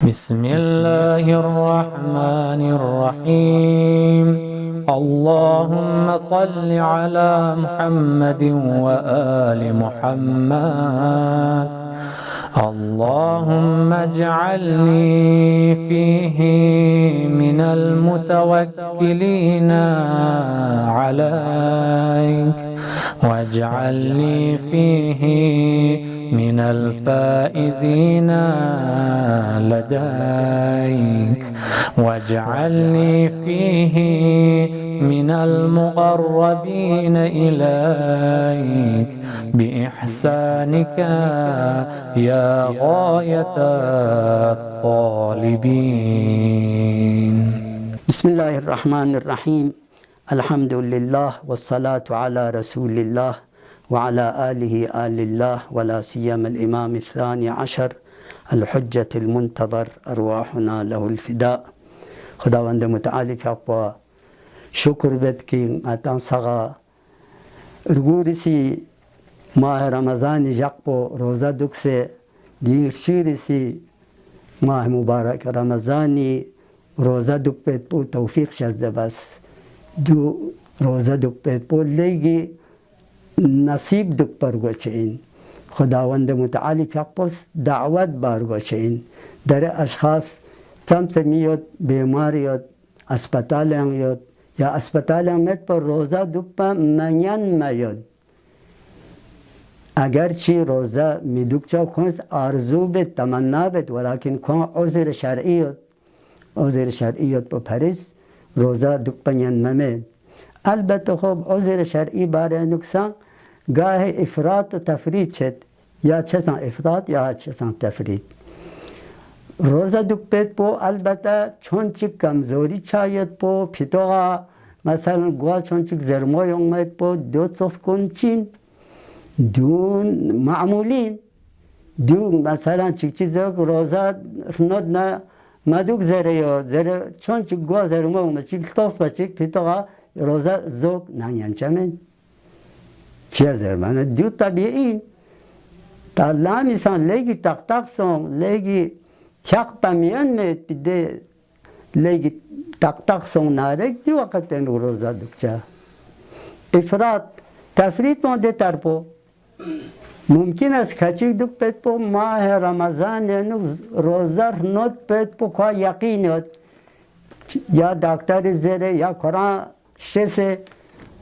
بسم الله الرحمن الرحيم. اللهم صل على محمد وآل محمد. اللهم اجعلني فيه من المتوكلين عليك، واجعلني فيه من الفائزين لديك، واجعلني فيه من المقربين إليك بإحسانك يا غاية الطالبين. بسم الله الرحمن الرحيم. الحمد لله والصلاة على رسول الله وعلى آله آل الله، ولا سيما الإمام الثاني عشر الحجة المنتظر، أرواحنا له الفداء. خداوند متعال فاقوا شكر بدكي أتان صغا رغورسي ماه رمضان جاقبو روزا دكسي دير شيرسي ماه مبارك رمضاني روزا دك بيت بو توفيق شازده بس دو روزا دك بيت بو ليگي نصیب دک برگو چین. خداوند متعالی فقط دعوت برگو چین در اشخاص تمس میاد بیماریات اسپتال میاد یا اسپتال میاد پر روزا دک پا منیان میاد. اگرچه روزا میدوک چاو خونس آرزو بید تمنا بید، ولیکن کن عذر شرعیات با پریز روزا دک پا نین ممید. البته خب عذر شرعی باره نکسان گاه افراط و تفرید شد، یا چسان افراط یا چسان تفرید. روزا دک پید پو البته چون چی کمزوری چاید پو پیتوغا مثلا گوه چون چی زرمای اومد پو دو سوز کنچین دون معمولین دو مثلا چی چیزا روزا رنود نه مدوک زره یا زره چون چی گوه زرمای اومد چی توس با چی پیتوغا روزا زوگ نانیان چمن چیه زرمانه دیو طبیعی تا لامیسان لیگی تق سون لیگی تیاق پامیان میت بیده لیگی تق سون نارک دی وقت پین روزا دکچه افراد تفرید مانده تر پو ممکن است کچیک دک پید پو ماه رمضان یعنی روزا نوت پید پو که یقین یا دکتر زره یا قرآن شسه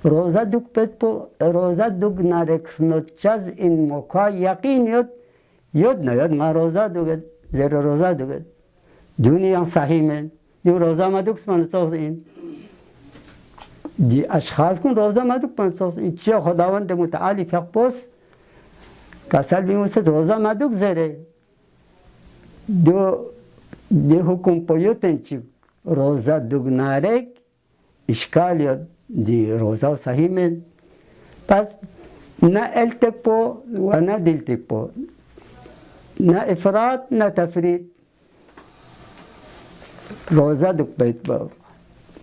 روزا دک پید پو روزا دک نرکنوت چز این موقع یقین یاد نیاد ما روزا دوگد زیر روزا دوگد دنیا صحیح من دیو روزا ما دکس منصوص این دی اشخاص کن روزا ما دک منصوص این چیه خداوند متعالی فق پوس کسال بیموسد روزا ما دک زره دی حکم پویوتن چی روزا دک نرک اشکال یاد دی روزا صحیح من پس نه التک پو و نه دلتک پو، نه افراد نه تفرید. روزا دک بید با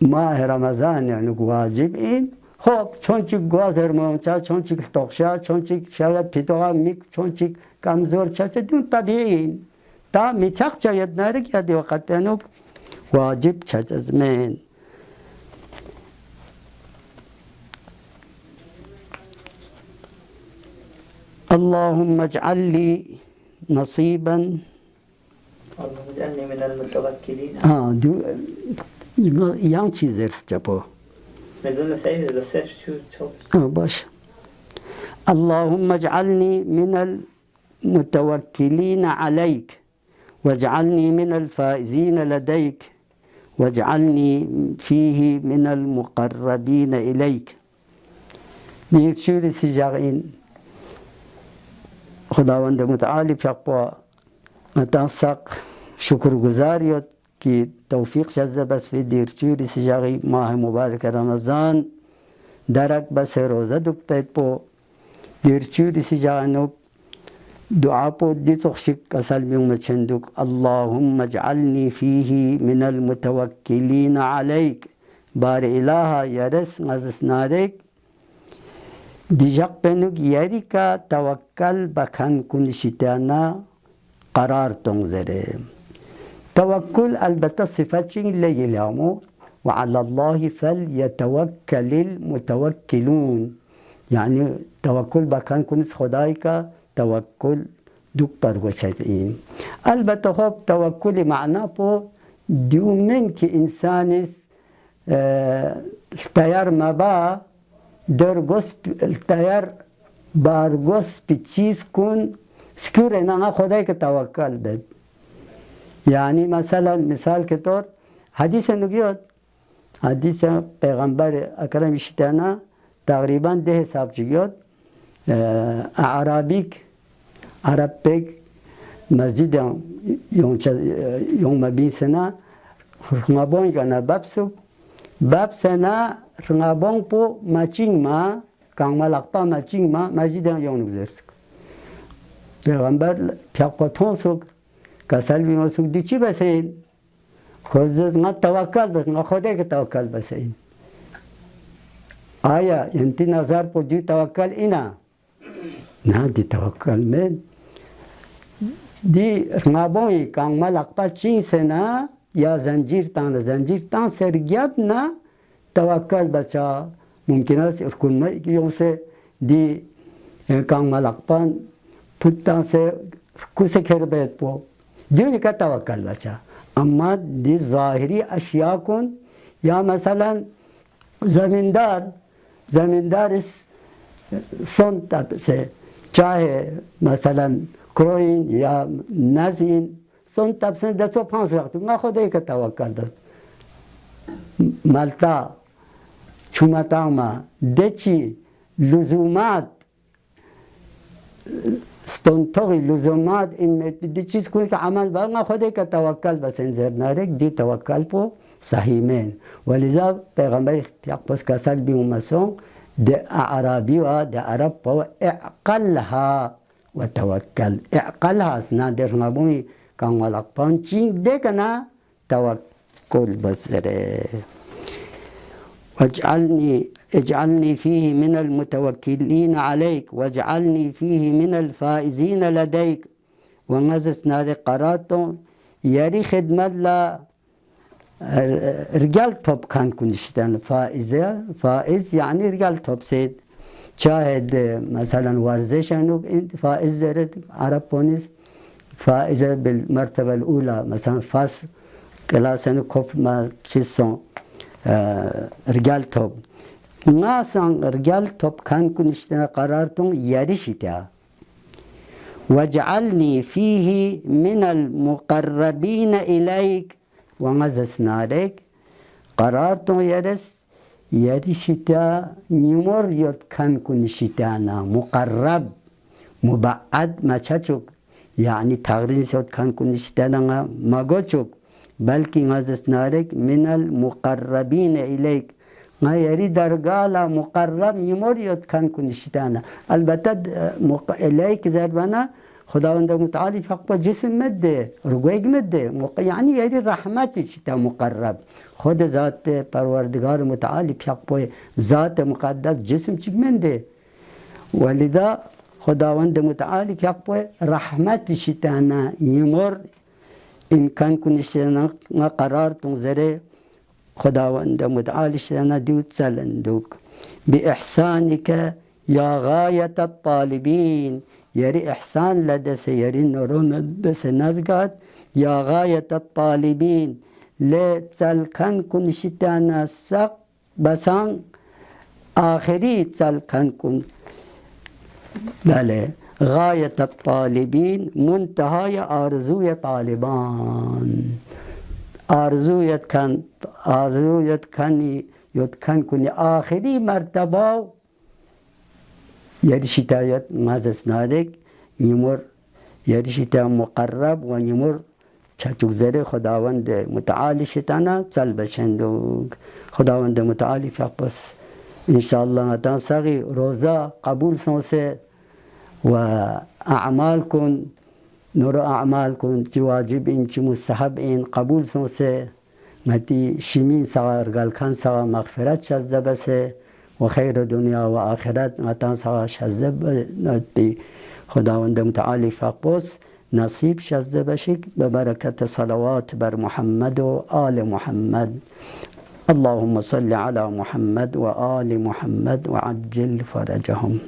ماه رمضان یعنی واجب این خب چون چی گوازر مونچا چون چی تقشا چون چی شاید پیتوها میک چون چی کمزور چا دون طبیعی این تا میچاق چاید نرک یا دی وقت بینوک واجب چجزمین. اللهم اجعل لي نصيبا. اللهم اجعلني من المتوكلين. دو یان چیز ارس جبو بدون سعيد لسه شو باش. اللهم اجعلني من المتوكلين عليك، واجعلني من الفائزين لديك، واجعلني فيه من المقربين إليك. دیر شوری سجاقين خداوند متعالی فقوا متاسق شکر گزاریت کی توفیق شده بس في دیر چوری سجاقی ماه مبارک رمضان درک بس روزه دک پید پو دیر چوری سجاقنوب دعا پو دی تخشک کسل بیوم چندوک اللهم اجعلني فيه من المتوكلين عليك بار الها يرس نزس نارك دیجاق پنوک یاری کا توکل بکن کنشتانا قرار تنگذره توكل البته صفتين ليلامو وعلى الله فليتوكل المتوكلون. يعني توكل بكان كنس خدايكا توكل دوك برغوشتين. البته خب توكل معناه بو دیومن که انسانیست التيار مبا درگوس التيار بارگوس پیچیز کن سکور اینا خدای که توکل بد. یعنی مثلا مثال که طور حدیث نگیاد حدیث پیغمبر اکرم اشتانا تقریبا 10 حساب چگیاد اعرابیک عرب پیک مسجد يوم بين سنة رنابون كنا باب سنة رنابون بو ماتشين ما كان ملاقبا ماتشين ما مسجد يوم نزرسك پیغمبر پیاقوتون سوق كسل بيما سوق دي چي بسين خوزز نا توكل بس نا خده که توكل بسين آیا ينتي نظر پو دي توكل اینا نا دي توكل من دی رنابوی کان ملق پچین سنا یا زنجیر تان سرگیب نه توکل بچا ممکن است ارکن یون سے دی کان ملق پان پتان سے کسی کر بیت پو دیونی کا توکل بچا. اما دی ظاهری اشیاء کن یا مثلا زمیندار سن تب سے چاہے مثلا کروین یا نزین سن تب سن 205 وقت ما خدای که توکل بس مالتا چومتا ما دچی لزومات استنطقی لزومات این دی چیز کنی که عمل با ما خدای که توکل بس انزر نارک دی توکل پو صحیمین ولذا پیغمبر یقبس کسل بیومسون دی اعرابی و دی عرب پو اعقلها وتوكل اعقلها سنادر نابوني كان ولق بانشين دكنا توكل بسره. اجعلني فيه من المتوكلين عليك واجعلني فيه من الفائزين لديك. ونزس نادي قراتهم يري خدمة لا رجال توب كان كنشتن فائز يعني رجال توب سيد شاهد مثلا ورزش انوك انت فائز زرت عرب بونيس فائزة بالمرتبة الأولى مثلا فاس كلاس انو كوب ما تشيسون رجال توب ناسا رجال توب كان كنشتنا قرارتم يريشتا. واجعلني فيه من المقربين إليك ومزسنا لك قرارتم يرس يريشتا نمر يد كان كنشتانا مقرب مبعد ما تشوك يعني تغرين سود كان كنشتانا ما قوتشوك بلكي مزسنا لك من المقربين إليك ما يريد درجالا مقرب يمريد كان كنشتانا البته إليك زربنا خداوند متعالي فقط جسم مده رقيق مده يعني يريد رحمتي شتا مقرب خود ذات پروردگار متعالي فقط ذات مقدس جسم چك منده ولذا خداوند متعالي فقط رحمتي شتانا يمر إن كان كنشتانا قرار تنظره خداوند متعالي شتانا ديوت سالندوك بإحسانك يا غاية الطالبين. يري إحسان لدس يري نورون لدس نزقات يا غاية الطالبين لتسال كان كن شتانا سق بسان آخري تسال كان كن بله غاية الطالبين منتهى آرزوية طالبان آرزوية كان يتكن كن آخري مرتبة يري شتايت ماذا سنادك يمر يري شتا مقرب ونمر چچوك زره خداوند متعالي شتانا صلب شندوك خداوند متعالي فقبس إن شاء الله نتان ساغي روزا قبول سنسي وأعمالكم نور أعمالكم جواجب إن مستحب إن قبول سنسي متي شمين سغا رقال كان سغا مغفرات شزبسي وخير دنيا وآخرت نتان سغا شزب نتي خداوند متعالي فقبس نصیب شده بشید به برکت صلوات بر محمد و آل محمد. اللهم صل على محمد و آل محمد و عجل فرجهم.